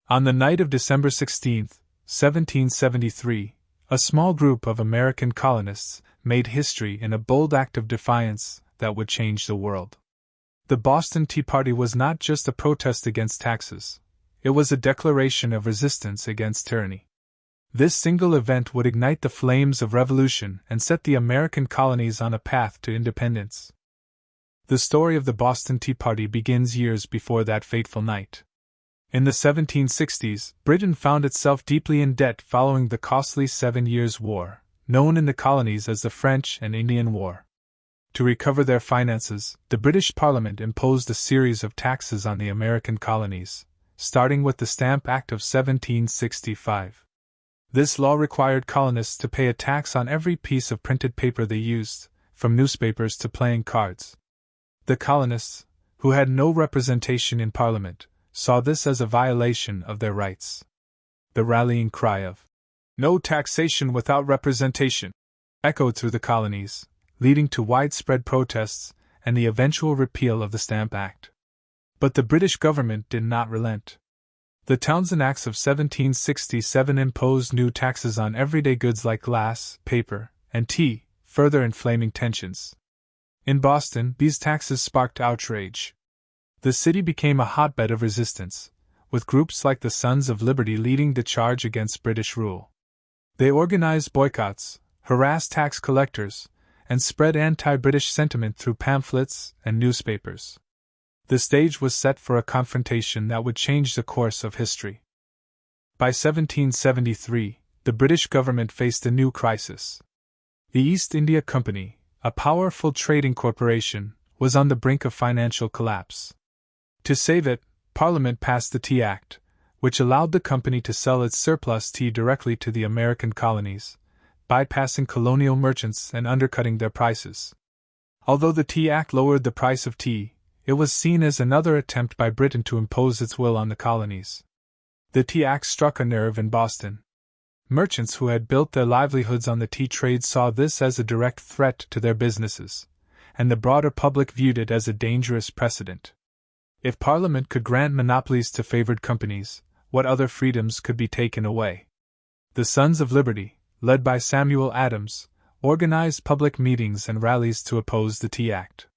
On the night of December 16, 1773, a small group of American colonists made history in a bold act of defiance that would change the world. The Boston Tea Party was not just a protest against taxes, it was a declaration of resistance against tyranny. This single event would ignite the flames of revolution and set the American colonies on a path to independence. The story of the Boston Tea Party begins years before that fateful night. In the 1760s, Britain found itself deeply in debt following the costly 7 Years' War, known in the colonies as the French and Indian War. To recover their finances, the British Parliament imposed a series of taxes on the American colonies, starting with the Stamp Act of 1765. This law required colonists to pay a tax on every piece of printed paper they used, from newspapers to playing cards. The colonists, who had no representation in Parliament, saw this as a violation of their rights. The rallying cry of, "No taxation without representation," echoed through the colonies, leading to widespread protests and the eventual repeal of the Stamp Act. But the British government did not relent. The Townshend Acts of 1767 imposed new taxes on everyday goods like glass, paper, and tea, further inflaming tensions. In Boston, these taxes sparked outrage. The city became a hotbed of resistance, with groups like the Sons of Liberty leading the charge against British rule. They organized boycotts, harassed tax collectors, and spread anti-British sentiment through pamphlets and newspapers. The stage was set for a confrontation that would change the course of history. By 1773, the British government faced a new crisis. The East India Company, a powerful trading corporation, was on the brink of financial collapse. To save it, Parliament passed the Tea Act, which allowed the company to sell its surplus tea directly to the American colonies, bypassing colonial merchants and undercutting their prices. Although the Tea Act lowered the price of tea, it was seen as another attempt by Britain to impose its will on the colonies. The Tea Act struck a nerve in Boston. Merchants who had built their livelihoods on the tea trade saw this as a direct threat to their businesses, and the broader public viewed it as a dangerous precedent. If Parliament could grant monopolies to favored companies, what other freedoms could be taken away? The Sons of Liberty, led by Samuel Adams, organized public meetings and rallies to oppose the Tea Act.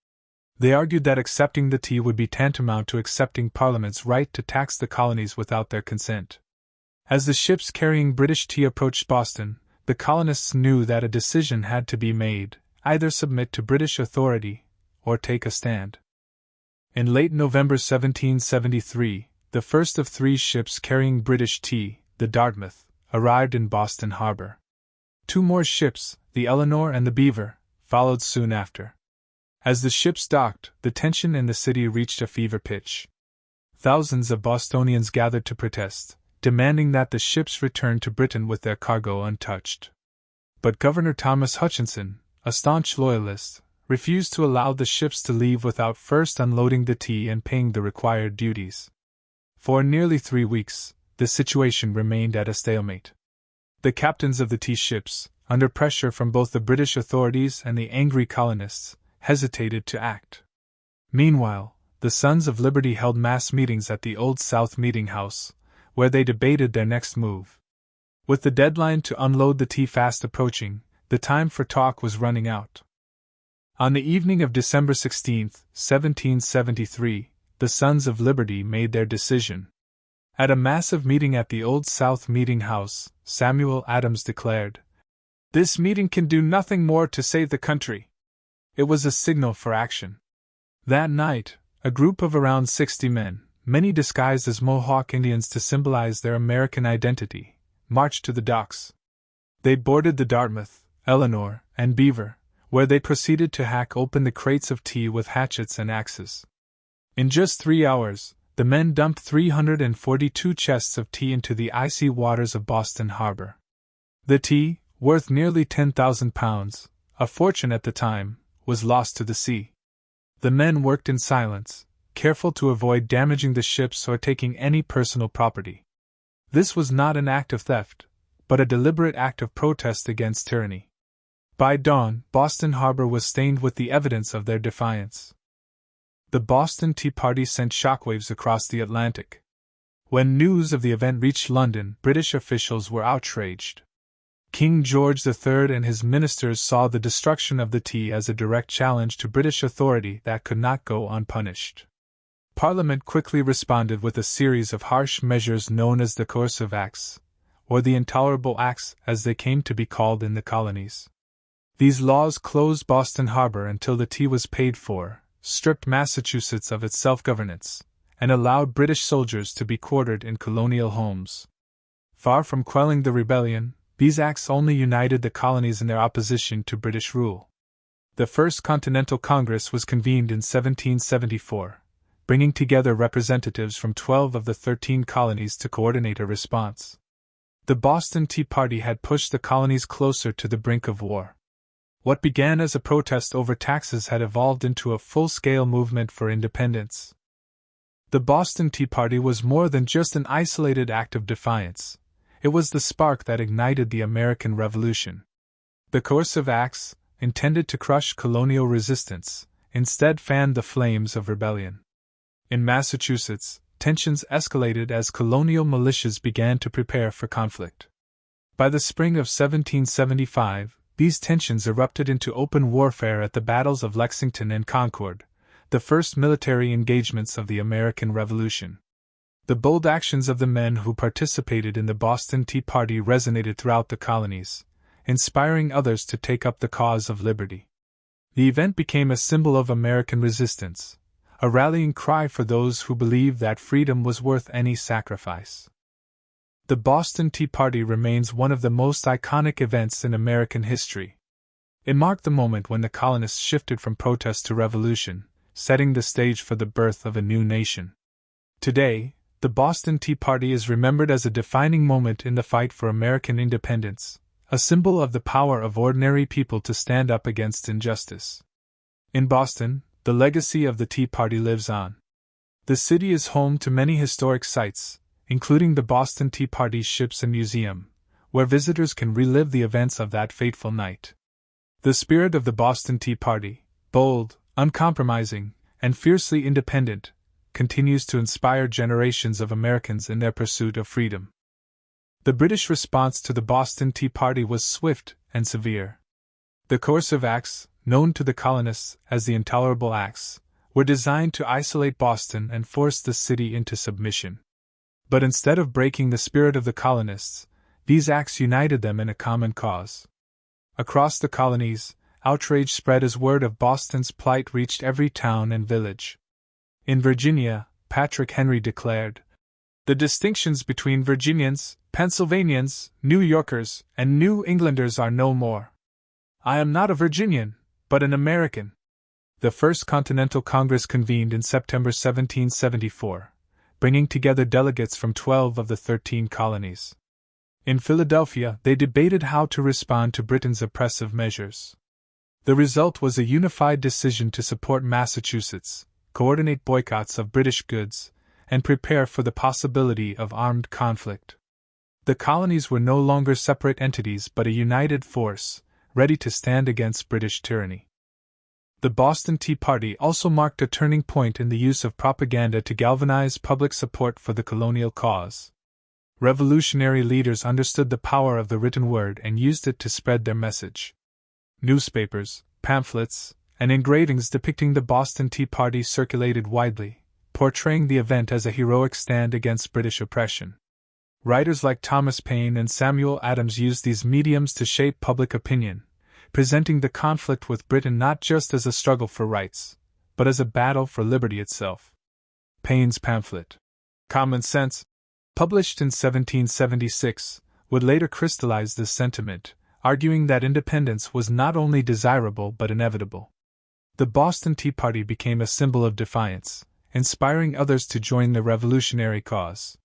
They argued that accepting the tea would be tantamount to accepting Parliament's right to tax the colonies without their consent. As the ships carrying British tea approached Boston, the colonists knew that a decision had to be made: either submit to British authority or take a stand. In late November 1773, the first of 3 ships carrying British tea, the Dartmouth, arrived in Boston Harbor. 2 more ships, the Eleanor and the Beaver, followed soon after. As the ships docked, the tension in the city reached a fever pitch. Thousands of Bostonians gathered to protest, demanding that the ships return to Britain with their cargo untouched. But Governor Thomas Hutchinson, a staunch loyalist, refused to allow the ships to leave without first unloading the tea and paying the required duties. For nearly 3 weeks, the situation remained at a stalemate. The captains of the tea ships, under pressure from both the British authorities and the angry colonists, hesitated to act. Meanwhile, the Sons of Liberty held mass meetings at the Old South Meeting House, where they debated their next move. With the deadline to unload the tea fast approaching, the time for talk was running out. On the evening of December 16, 1773, the Sons of Liberty made their decision. At a massive meeting at the Old South Meeting House, Samuel Adams declared, "This meeting can do nothing more to save the country." It was a signal for action. That night, a group of around 60 men, many disguised as Mohawk Indians to symbolize their American identity, marched to the docks. They boarded the Dartmouth, Eleanor, and Beaver, where they proceeded to hack open the crates of tea with hatchets and axes. In just 3 hours, the men dumped 342 chests of tea into the icy waters of Boston Harbor. The tea, worth nearly £10,000, a fortune at the time, was lost to the sea. The men worked in silence, careful to avoid damaging the ships or taking any personal property. This was not an act of theft, but a deliberate act of protest against tyranny. By dawn, Boston Harbor was stained with the evidence of their defiance. The Boston Tea Party sent shockwaves across the Atlantic. When news of the event reached London, British officials were outraged. King George III and his ministers saw the destruction of the tea as a direct challenge to British authority that could not go unpunished. Parliament quickly responded with a series of harsh measures known as the Coercive Acts, or the Intolerable Acts as they came to be called in the colonies. These laws closed Boston Harbor until the tea was paid for, stripped Massachusetts of its self-governance, and allowed British soldiers to be quartered in colonial homes. Far from quelling the rebellion, these acts only united the colonies in their opposition to British rule. The First Continental Congress was convened in 1774, bringing together representatives from 12 of the 13 colonies to coordinate a response. The Boston Tea Party had pushed the colonies closer to the brink of war. What began as a protest over taxes had evolved into a full-scale movement for independence. The Boston Tea Party was more than just an isolated act of defiance. It was the spark that ignited the American Revolution. The Coercive Acts, intended to crush colonial resistance, instead fanned the flames of rebellion. In Massachusetts, tensions escalated as colonial militias began to prepare for conflict. By the spring of 1775, these tensions erupted into open warfare at the battles of Lexington and Concord, the first military engagements of the American Revolution. The bold actions of the men who participated in the Boston Tea Party resonated throughout the colonies, inspiring others to take up the cause of liberty. The event became a symbol of American resistance, a rallying cry for those who believed that freedom was worth any sacrifice. The Boston Tea Party remains one of the most iconic events in American history. It marked the moment when the colonists shifted from protest to revolution, setting the stage for the birth of a new nation. Today, the Boston Tea Party is remembered as a defining moment in the fight for American independence, a symbol of the power of ordinary people to stand up against injustice. In Boston, the legacy of the Tea Party lives on. The city is home to many historic sites, including the Boston Tea Party Ships and Museum, where visitors can relive the events of that fateful night. The spirit of the Boston Tea Party, bold, uncompromising, and fiercely independent, continues to inspire generations of Americans in their pursuit of freedom. The British response to the Boston Tea Party was swift and severe. The Coercive Acts, known to the colonists as the Intolerable Acts, were designed to isolate Boston and force the city into submission. But instead of breaking the spirit of the colonists, these acts united them in a common cause. Across the colonies, outrage spread as word of Boston's plight reached every town and village. In Virginia, Patrick Henry declared, "The distinctions between Virginians, Pennsylvanians, New Yorkers, and New Englanders are no more. I am not a Virginian, but an American." The First Continental Congress convened in September 1774, bringing together delegates from 12 of the 13 colonies. In Philadelphia, they debated how to respond to Britain's oppressive measures. The result was a unified decision to support Massachusetts, coordinate boycotts of British goods, and prepare for the possibility of armed conflict. The colonies were no longer separate entities but a united force, ready to stand against British tyranny. The Boston Tea Party also marked a turning point in the use of propaganda to galvanize public support for the colonial cause. Revolutionary leaders understood the power of the written word and used it to spread their message. Newspapers, pamphlets, and engravings depicting the Boston Tea Party circulated widely, portraying the event as a heroic stand against British oppression. Writers like Thomas Paine and Samuel Adams used these mediums to shape public opinion, presenting the conflict with Britain not just as a struggle for rights, but as a battle for liberty itself. Paine's pamphlet, Common Sense, published in 1776, would later crystallize this sentiment, arguing that independence was not only desirable but inevitable. The Boston Tea Party became a symbol of defiance, inspiring others to join the revolutionary cause.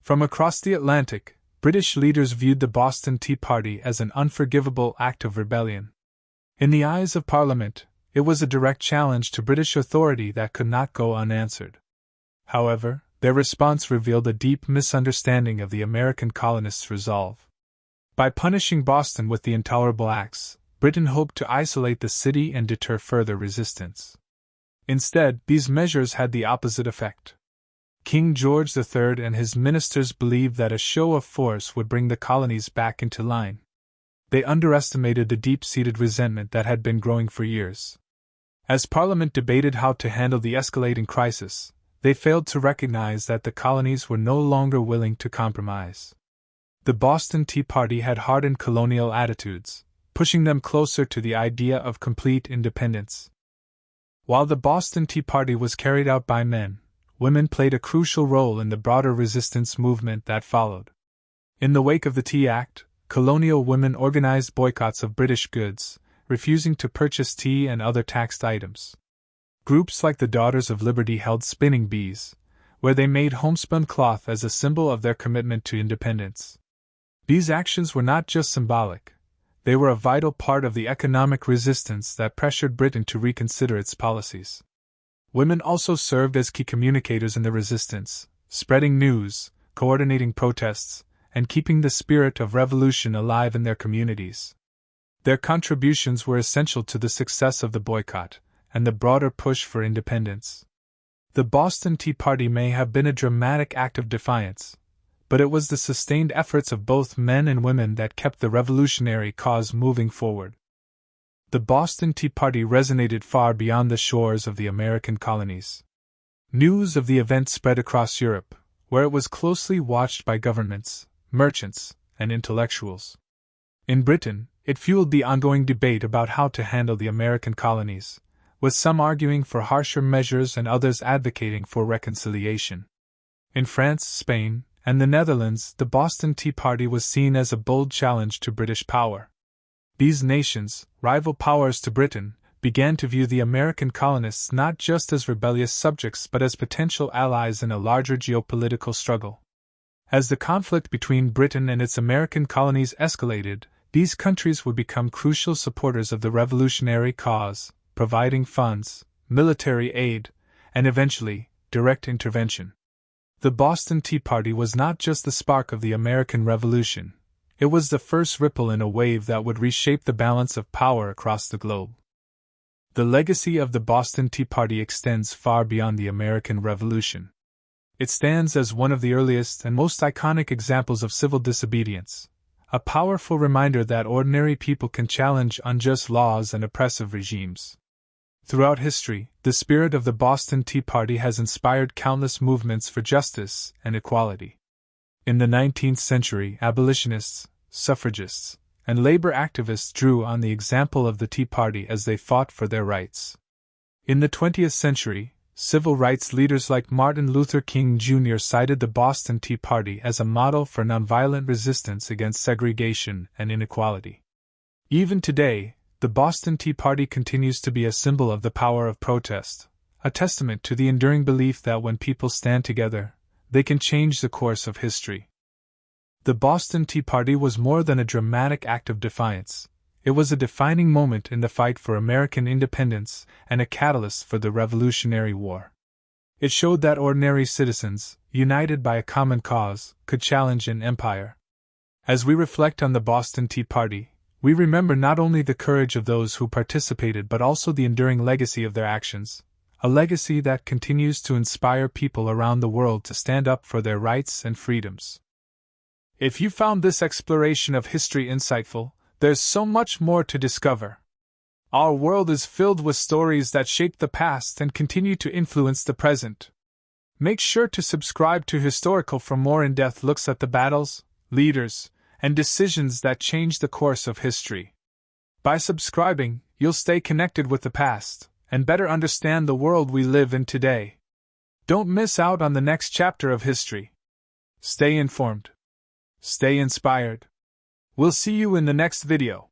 From across the Atlantic, British leaders viewed the Boston Tea Party as an unforgivable act of rebellion. In the eyes of Parliament, it was a direct challenge to British authority that could not go unanswered. However, their response revealed a deep misunderstanding of the American colonists' resolve. By punishing Boston with the Intolerable Acts, Britain hoped to isolate the city and deter further resistance. Instead, these measures had the opposite effect. King George III and his ministers believed that a show of force would bring the colonies back into line. They underestimated the deep-seated resentment that had been growing for years. As Parliament debated how to handle the escalating crisis, they failed to recognize that the colonies were no longer willing to compromise. The Boston Tea Party had hardened colonial attitudes, pushing them closer to the idea of complete independence. While the Boston Tea Party was carried out by men, women played a crucial role in the broader resistance movement that followed. In the wake of the Tea Act, colonial women organized boycotts of British goods, refusing to purchase tea and other taxed items. Groups like the Daughters of Liberty held spinning bees, where they made homespun cloth as a symbol of their commitment to independence. These actions were not just symbolic, they were a vital part of the economic resistance that pressured Britain to reconsider its policies. Women also served as key communicators in the resistance, spreading news, coordinating protests, and keeping the spirit of revolution alive in their communities. Their contributions were essential to the success of the boycott and the broader push for independence. The Boston Tea Party may have been a dramatic act of defiance, but it was the sustained efforts of both men and women that kept the revolutionary cause moving forward. The Boston Tea Party resonated far beyond the shores of the American colonies. News of the event spread across Europe, where it was closely watched by governments, merchants, and intellectuals. In Britain, it fueled the ongoing debate about how to handle the American colonies, with some arguing for harsher measures and others advocating for reconciliation. In France, Spain, and the Netherlands, the Boston Tea Party was seen as a bold challenge to British power. These nations, rival powers to Britain, began to view the American colonists not just as rebellious subjects but as potential allies in a larger geopolitical struggle. As the conflict between Britain and its American colonies escalated, these countries would become crucial supporters of the revolutionary cause, providing funds, military aid, and eventually, direct intervention. The Boston Tea Party was not just the spark of the American Revolution, it was the first ripple in a wave that would reshape the balance of power across the globe. The legacy of the Boston Tea Party extends far beyond the American Revolution. It stands as one of the earliest and most iconic examples of civil disobedience, a powerful reminder that ordinary people can challenge unjust laws and oppressive regimes. Throughout history, the spirit of the Boston Tea Party has inspired countless movements for justice and equality. In the 19th century, abolitionists, suffragists, and labor activists drew on the example of the Tea Party as they fought for their rights. In the 20th century, civil rights leaders like Martin Luther King Jr. cited the Boston Tea Party as a model for nonviolent resistance against segregation and inequality. Even today, the Boston Tea Party continues to be a symbol of the power of protest, a testament to the enduring belief that when people stand together, they can change the course of history. The Boston Tea Party was more than a dramatic act of defiance. It was a defining moment in the fight for American independence and a catalyst for the Revolutionary War. It showed that ordinary citizens, united by a common cause, could challenge an empire. As we reflect on the Boston Tea Party, we remember not only the courage of those who participated but also the enduring legacy of their actions, a legacy that continues to inspire people around the world to stand up for their rights and freedoms. If you found this exploration of history insightful, there's so much more to discover. Our world is filled with stories that shaped the past and continue to influence the present. Make sure to subscribe to Historical for more in-depth looks at the battles, leaders, and decisions that changed the course of history. By subscribing, you'll stay connected with the past and better understand the world we live in today. Don't miss out on the next chapter of history. Stay informed. Stay inspired. We'll see you in the next video.